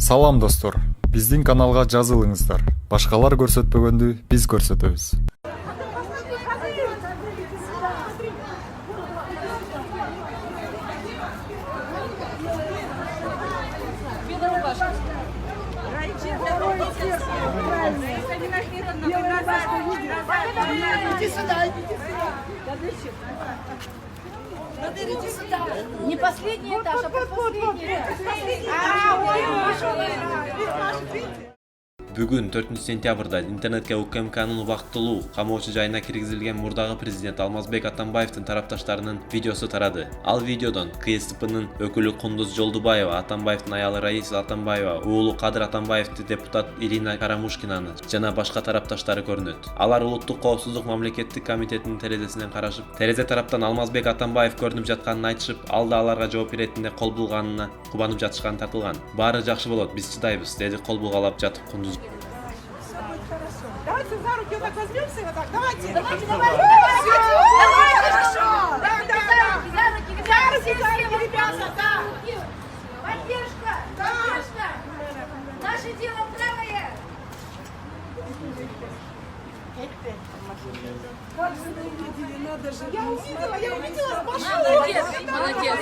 Салам достор, биздин каналга жазылыңыздар. Башкалар көрсөтпөгөндү биз көрсөтөбүз. Иди сюда, иди сюда. Не последний этаж, а предпоследний. Бүгүн 4-сентябрда интернетке УКМКнын убактылуу камоочу жайына киргизилген мурдагы президент Алмазбек Атамбаевдин тарапташтарынын видеосу тарады. Ал видеодон КСДПнын өкүлү Кундуз Жолдубаева, Атамбаевдин аялы Раиса Атамбаева, уулу Кадыр Атамбаевди, депутат Ирина Карамушкинаны жана башка тарапташтары көрүнөт. Алар Улуттук коопсуздук мамлекеттик комитетинин терезесинен карашып, терезе тараптан Алмазбек Атамбаев көрүнүп жатканын айтышып, ал да аларга жооп беретинде кол булганына кубанып жатышканы тартылган. Баары жакшы болот, биз чыдайбыз, деди кол булгалап жатып Кундуз. Давайте за руки вот так возьмемся и вот так. Давайте. Давайте. Хорошо. За руки, ребята, да. Поддержка. Наше дело правое. Как же вы увидели, надо же. Я увидела, машину. Молодец.